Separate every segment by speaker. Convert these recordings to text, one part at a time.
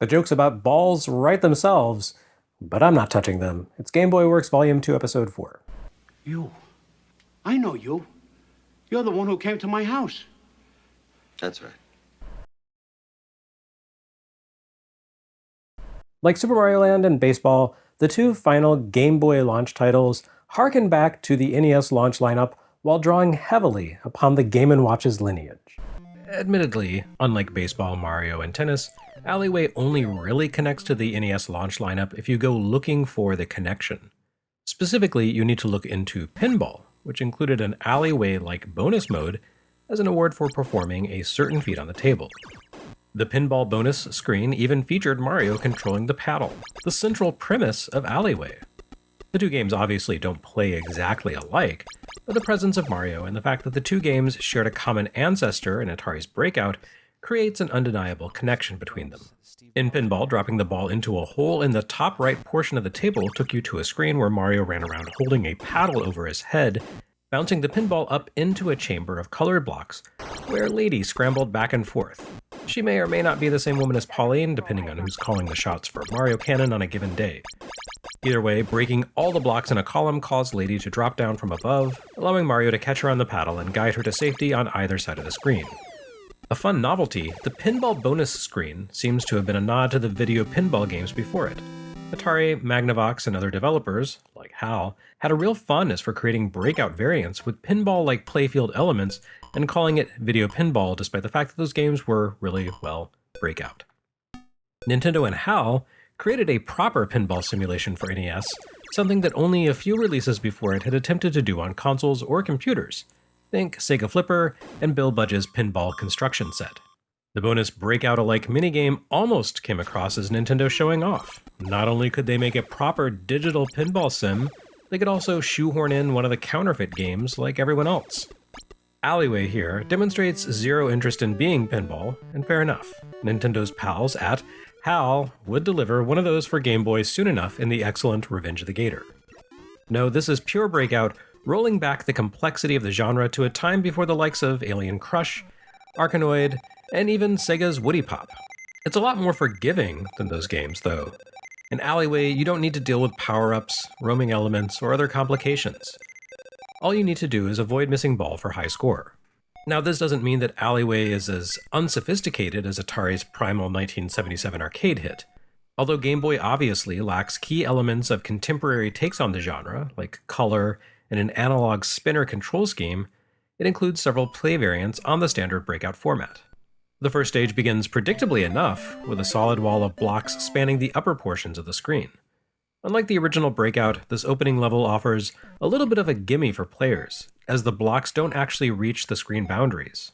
Speaker 1: The jokes about balls write themselves, but I'm not touching them. It's Game Boy Works Vol.2, Episode 4.
Speaker 2: You. I know you. You're the one who came to my house.
Speaker 3: That's right.
Speaker 1: Like Super Mario Land and Baseball, the two final Game Boy launch titles harken back to the NES launch lineup while drawing heavily upon the Game & Watch's lineage. Admittedly, unlike Baseball, Mario, and Tennis, Alleyway only really connects to the NES launch lineup if you go looking for the connection. Specifically, you need to look into Pinball, which included an Alleyway-like bonus mode as an award for performing a certain feat on the table. The Pinball bonus screen even featured Mario controlling the paddle, the central premise of Alleyway. The two games obviously don't play exactly alike, but the presence of Mario and the fact that the two games shared a common ancestor in Atari's Breakout creates an undeniable connection between them. In Pinball, dropping the ball into a hole in the top right portion of the table took you to a screen where Mario ran around holding a paddle over his head, bouncing the pinball up into a chamber of colored blocks, where Lady scrambled back and forth. She may or may not be the same woman as Pauline, depending on who's calling the shots for Mario Cannon on a given day. Either way, breaking all the blocks in a column caused Lady to drop down from above, allowing Mario to catch her on the paddle and guide her to safety on either side of the screen. A fun novelty, the pinball bonus screen seems to have been a nod to the video pinball games before it. Atari, Magnavox, and other developers, like HAL, had a real fondness for creating breakout variants with pinball-like playfield elements and calling it video pinball despite the fact that those games were really, well, breakout. Nintendo and HAL created a proper pinball simulation for NES, something that only a few releases before it had attempted to do on consoles or computers. Think Sega Flipper and Bill Budge's Pinball Construction Set. The bonus breakout-alike minigame almost came across as Nintendo showing off. Not only could they make a proper digital pinball sim, they could also shoehorn in one of the counterfeit games like everyone else. Alleyway here demonstrates zero interest in being pinball, and fair enough. Nintendo's pals at HAL would deliver one of those for Game Boy soon enough in the excellent Revenge of the Gator. No, this is pure breakout, rolling back the complexity of the genre to a time before the likes of Alien Crush, Arkanoid, and even Sega's Woody Pop. It's a lot more forgiving than those games, though. In Alleyway, you don't need to deal with power-ups, roaming elements, or other complications. All you need to do is avoid missing ball for high score. Now, this doesn't mean that Alleyway is as unsophisticated as Atari's primal 1977 arcade hit. Although Game Boy obviously lacks key elements of contemporary takes on the genre, like color and an analog spinner control scheme, it includes several play variants on the standard breakout format. The first stage begins predictably enough, with a solid wall of blocks spanning the upper portions of the screen. Unlike the original Breakout, this opening level offers a little bit of a gimme for players, as the blocks don't actually reach the screen boundaries.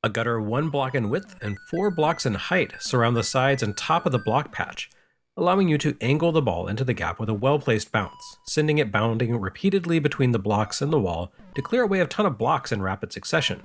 Speaker 1: A gutter 1 block in width and 4 blocks in height surround the sides and top of the block patch, allowing you to angle the ball into the gap with a well-placed bounce, sending it bounding repeatedly between the blocks and the wall to clear away a ton of blocks in rapid succession.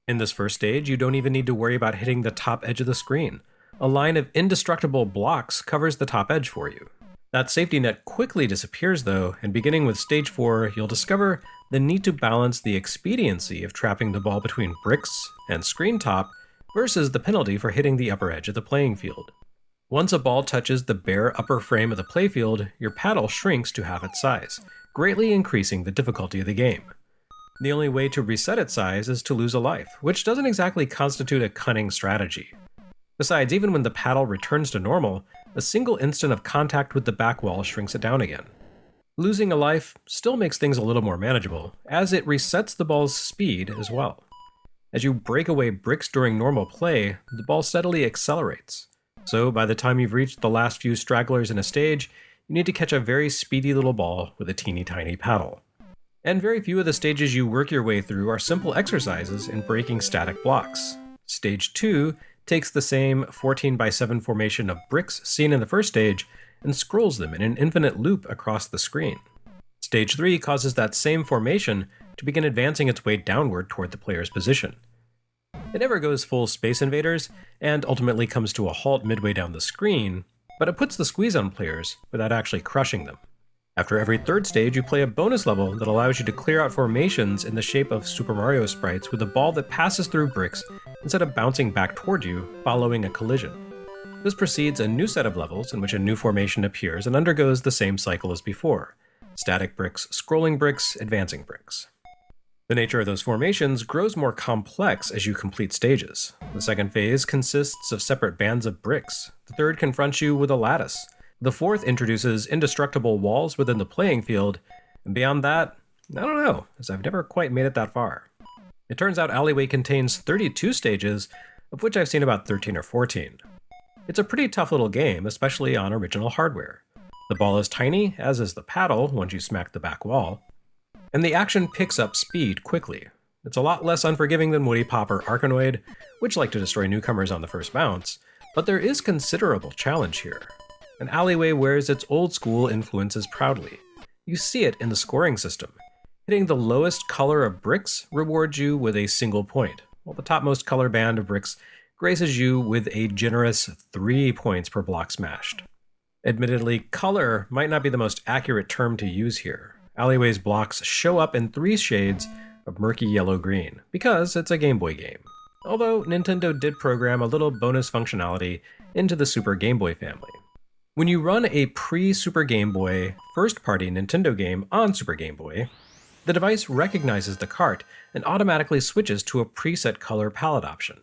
Speaker 1: In this first stage, you don't even need to worry about hitting the top edge of the screen. A line of indestructible blocks covers the top edge for you. That safety net quickly disappears though, and beginning with stage 4, you'll discover the need to balance the expediency of trapping the ball between bricks and screen top versus the penalty for hitting the upper edge of the playing field. Once a ball touches the bare upper frame of the playfield, your paddle shrinks to half its size, greatly increasing the difficulty of the game. The only way to reset its size is to lose a life, which doesn't exactly constitute a cunning strategy. Besides, even when the paddle returns to normal, a single instant of contact with the back wall shrinks it down again. Losing a life still makes things a little more manageable, as it resets the ball's speed as well. As you break away bricks during normal play, the ball steadily accelerates. So by the time you've reached the last few stragglers in a stage, you need to catch a very speedy little ball with a teeny tiny paddle. And very few of the stages you work your way through are simple exercises in breaking static blocks. Stage 2 takes the same 14x7 formation of bricks seen in the first stage and scrolls them in an infinite loop across the screen. Stage 3 causes that same formation to begin advancing its way downward toward the player's position. It never goes full Space Invaders, and ultimately comes to a halt midway down the screen, but it puts the squeeze on players without actually crushing them. After every third stage, you play a bonus level that allows you to clear out formations in the shape of Super Mario sprites with a ball that passes through bricks instead of bouncing back toward you following a collision. This precedes a new set of levels in which a new formation appears and undergoes the same cycle as before: static bricks, scrolling bricks, advancing bricks. The nature of those formations grows more complex as you complete stages. The second phase consists of separate bands of bricks. The third confronts you with a lattice. The fourth introduces indestructible walls within the playing field, and beyond that, I don't know, as I've never quite made it that far. It turns out Alleyway contains 32 stages, of which I've seen about 13 or 14. It's a pretty tough little game, especially on original hardware. The ball is tiny, as is the paddle once you smack the back wall, and the action picks up speed quickly. It's a lot less unforgiving than Woody Pop or Arkanoid, which like to destroy newcomers on the first bounce, but there is considerable challenge here. And Alleyway wears its old-school influences proudly. You see it in the scoring system. Hitting the lowest color of bricks rewards you with a single point, while the topmost color band of bricks graces you with a generous 3 points per block smashed. Admittedly, color might not be the most accurate term to use here. Alleyway's blocks show up in 3 shades of murky yellow-green, because it's a Game Boy game. Although Nintendo did program a little bonus functionality into the Super Game Boy family. When you run a pre-Super Game Boy first-party Nintendo game on Super Game Boy, the device recognizes the cart and automatically switches to a preset color palette option.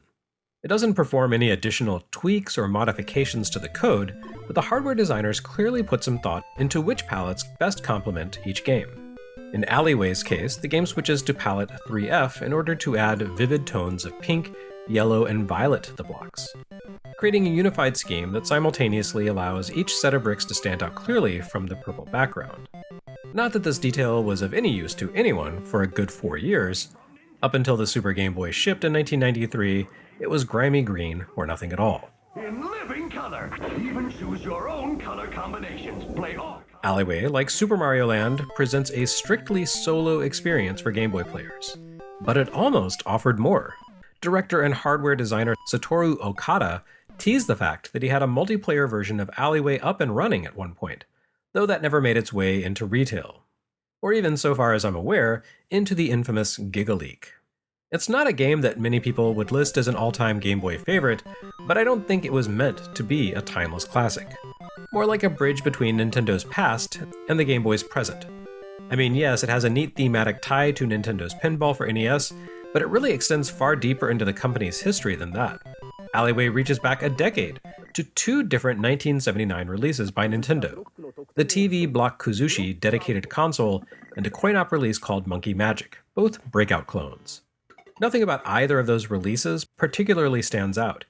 Speaker 1: It doesn't perform any additional tweaks or modifications to the code, but the hardware designers clearly put some thought into which palettes best complement each game. In Alleyway's case, the game switches to palette 3F in order to add vivid tones of pink, yellow, and violet to the blocks, creating a unified scheme that simultaneously allows each set of bricks to stand out clearly from the purple background. Not that this detail was of any use to anyone for a good 4 years. Up until the Super Game Boy shipped in 1993, it was grimy green or nothing at all.
Speaker 4: In living color, even choose your own color combinations. Play all.
Speaker 1: Alleyway, like Super Mario Land, presents a strictly solo experience for Game Boy players. But it almost offered more. Director and hardware designer Satoru Okada teased the fact that he had a multiplayer version of Alleyway up and running at one point, though that never made its way into retail. Or even, so far as I'm aware, into the infamous GigaLeak. It's not a game that many people would list as an all-time Game Boy favorite, but I don't think it was meant to be a timeless classic. More like a bridge between Nintendo's past and the Game Boy's present. I mean, yes, it has a neat thematic tie to Nintendo's pinball for NES, but it really extends far deeper into the company's history than that. Alleyway reaches back a decade to 2 different 1979 releases by Nintendo: the TV Block Kuzushi dedicated console and a coin-op release called Monkey Magic, both breakout clones. Nothing about either of those releases particularly stands out.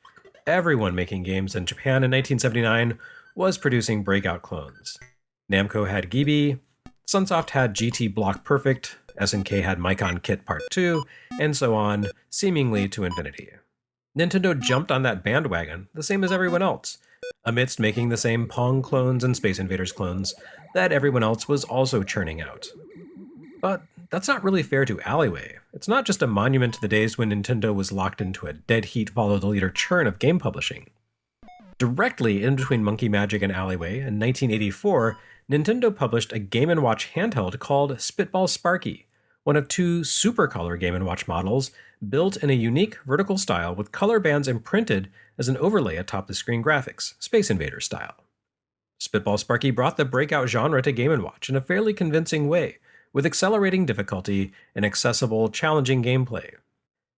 Speaker 1: Everyone making games in Japan in 1979 was producing breakout clones. Namco had Gibi, Sunsoft had GT Block Perfect, SNK had Micon Kit Part 2, and so on, seemingly to infinity. Nintendo jumped on that bandwagon, the same as everyone else, amidst making the same Pong clones and Space Invaders clones that everyone else was also churning out. But that's not really fair to Alleyway. It's not just a monument to the days when Nintendo was locked into a dead heat follow-the-leader churn of game publishing. Directly in between Monkey Magic and Alleyway, in 1984, Nintendo published a Game & Watch handheld called Spitball Sparky, one of 2 Super Color Game & Watch models built in a unique vertical style with color bands imprinted as an overlay atop the screen graphics, Space Invader style. Spitball Sparky brought the breakout genre to Game & Watch in a fairly convincing way, with accelerating difficulty and accessible, challenging gameplay.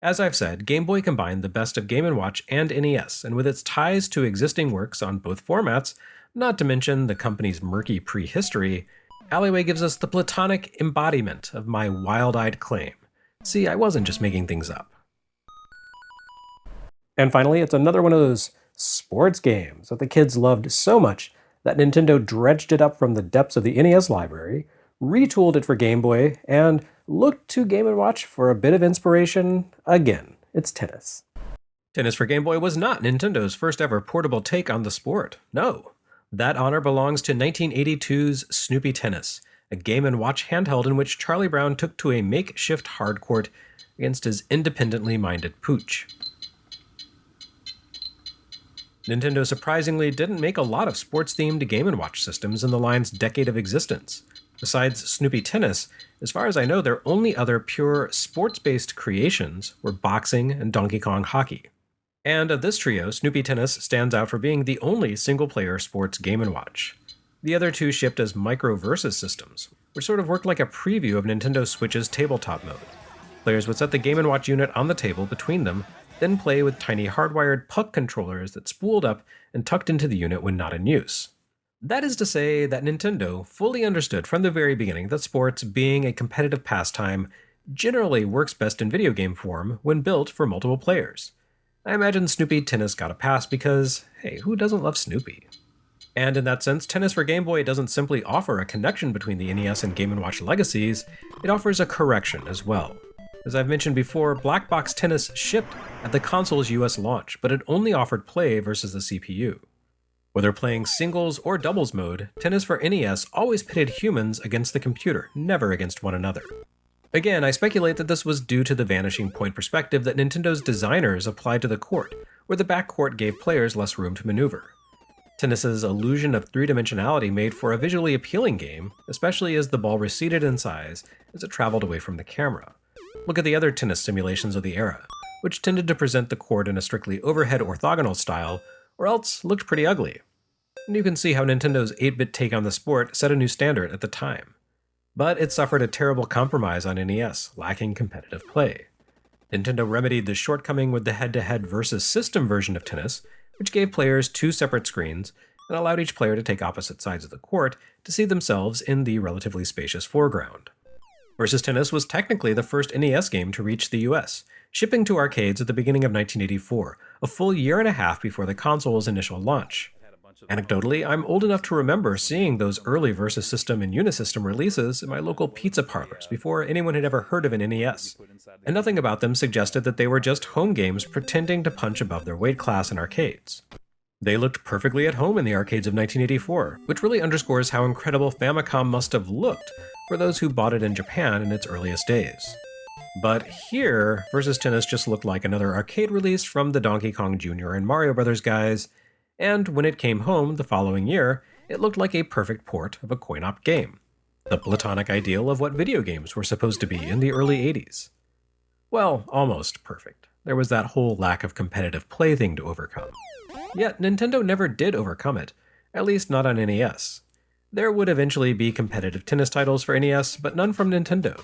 Speaker 1: As I've said, Game Boy combined the best of Game & Watch and NES, and with its ties to existing works on both formats, not to mention the company's murky prehistory, Alleyway gives us the platonic embodiment of my wild-eyed claim. See, I wasn't just making things up. And finally, it's another one of those sports games that the kids loved so much that Nintendo dredged it up from the depths of the NES library, retooled it for Game Boy, and looked to Game & Watch for a bit of inspiration again. It's tennis. Tennis for Game Boy was not Nintendo's first ever portable take on the sport. No. That honor belongs to 1982's Snoopy Tennis, a Game & Watch handheld in which Charlie Brown took to a makeshift hardcourt against his independently minded pooch. Nintendo surprisingly didn't make a lot of sports-themed Game & Watch systems in the line's decade of existence. Besides Snoopy Tennis, as far as I know, their only other pure sports-based creations were boxing and Donkey Kong Hockey. And of this trio, Snoopy Tennis stands out for being the only single-player sports Game & Watch. The other two shipped as micro versus systems, which sort of worked like a preview of Nintendo Switch's tabletop mode. Players would set the Game & Watch unit on the table between them, then play with tiny hardwired puck controllers that spooled up and tucked into the unit when not in use. That is to say that Nintendo fully understood from the very beginning that sports, being a competitive pastime, generally works best in video game form when built for multiple players. I imagine Snoopy Tennis got a pass because, hey, who doesn't love Snoopy? And in that sense, Tennis for Game Boy doesn't simply offer a connection between the NES and Game & Watch legacies, it offers a correction as well. As I've mentioned before, Black Box Tennis shipped at the console's US launch, but it only offered play versus the CPU. Whether playing singles or doubles mode, Tennis for NES always pitted humans against the computer, never against one another. Again, I speculate that this was due to the vanishing point perspective that Nintendo's designers applied to the court, where the back court gave players less room to maneuver. Tennis's illusion of three-dimensionality made for a visually appealing game, especially as the ball receded in size as it traveled away from the camera. Look at the other tennis simulations of the era, which tended to present the court in a strictly overhead orthogonal style, or else looked pretty ugly. And you can see how Nintendo's 8-bit take on the sport set a new standard at the time. But it suffered a terrible compromise on NES, lacking competitive play. Nintendo remedied this shortcoming with the head-to-head versus system version of tennis, which gave players two separate screens and allowed each player to take opposite sides of the court to see themselves in the relatively spacious foreground. Versus Tennis was technically the first NES game to reach the US, shipping to arcades at the beginning of 1984, a full year and a half before the console's initial launch. Anecdotally, I'm old enough to remember seeing those early Versus System and Unisystem releases in my local pizza parlors before anyone had ever heard of an NES, and nothing about them suggested that they were just home games pretending to punch above their weight class in arcades. They looked perfectly at home in the arcades of 1984, which really underscores how incredible Famicom must have looked for those who bought it in Japan in its earliest days. But here, Versus Tennis just looked like another arcade release from the Donkey Kong Jr. and Mario Bros. Guys, and when it came home the following year, it looked like a perfect port of a coin-op game. The platonic ideal of what video games were supposed to be in the early 80s. Well, almost perfect. There was that whole lack of competitive play thing to overcome. Yet Nintendo never did overcome it, at least not on NES. There would eventually be competitive tennis titles for NES, but none from Nintendo.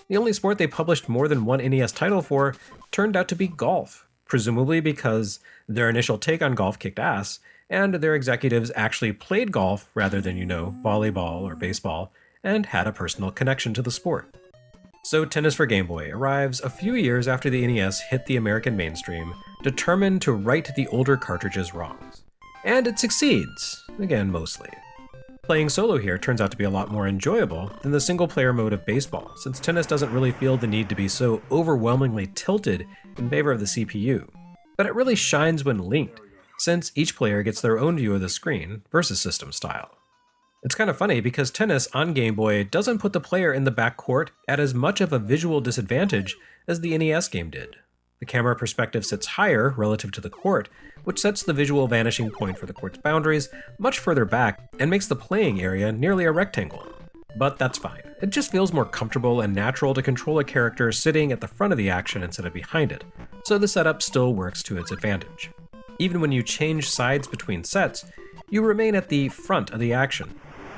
Speaker 1: The only sport they published more than one NES title for turned out to be golf, presumably because their initial take on golf kicked ass, and their executives actually played golf rather than, volleyball or baseball, and had a personal connection to the sport. So Tennis for Game Boy arrives a few years after the NES hit the American mainstream, determined to right the older cartridge's wrongs. And it succeeds, again mostly. Playing solo here turns out to be a lot more enjoyable than the single-player mode of baseball, since tennis doesn't really feel the need to be so overwhelmingly tilted in favor of the CPU. But it really shines when linked, since each player gets their own view of the screen, versus system style. It's kind of funny because tennis on Game Boy doesn't put the player in the back court at as much of a visual disadvantage as the NES game did. The camera perspective sits higher relative to the court, which sets the visual vanishing point for the court's boundaries much further back and makes the playing area nearly a rectangle. But that's fine. It just feels more comfortable and natural to control a character sitting at the front of the action instead of behind it, so the setup still works to its advantage. Even when you change sides between sets, you remain at the front of the action.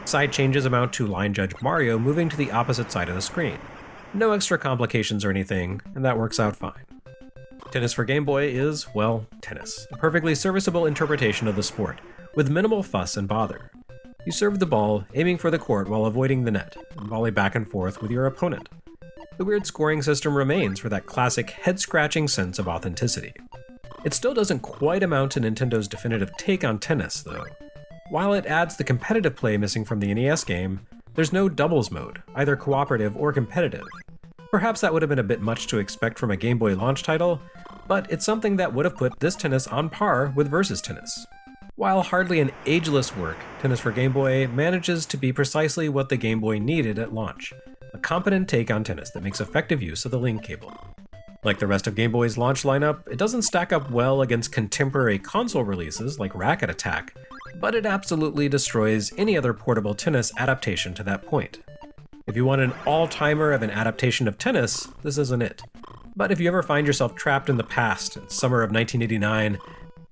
Speaker 1: Side changes amount to Line Judge Mario moving to the opposite side of the screen. No extra complications or anything, and that works out fine. Tennis for Game Boy is, well, tennis. A perfectly serviceable interpretation of the sport, with minimal fuss and bother. You serve the ball, aiming for the court while avoiding the net, and volley back and forth with your opponent. The weird scoring system remains for that classic head-scratching sense of authenticity. It still doesn't quite amount to Nintendo's definitive take on tennis, though. While it adds the competitive play missing from the NES game, there's no doubles mode, either cooperative or competitive. Perhaps that would have been a bit much to expect from a Game Boy launch title, but it's something that would have put this tennis on par with Versus Tennis. While hardly an ageless work, Tennis for Game Boy manages to be precisely what the Game Boy needed at launch, a competent take on tennis that makes effective use of the link cable. Like the rest of Game Boy's launch lineup, it doesn't stack up well against contemporary console releases like Racket Attack, but it absolutely destroys any other portable tennis adaptation to that point. If you want an all-timer of an adaptation of tennis, this isn't it. But if you ever find yourself trapped in the past, in summer of 1989,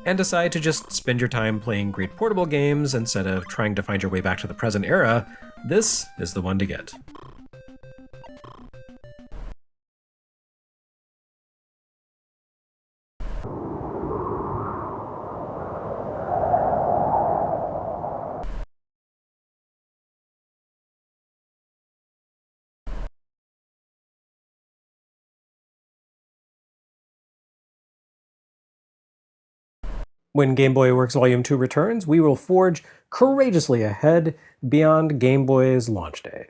Speaker 1: and decide to just spend your time playing great portable games instead of trying to find your way back to the present era, this is the one to get. When Game Boy Works Vol.2 returns, we will forge courageously ahead beyond Game Boy's launch day.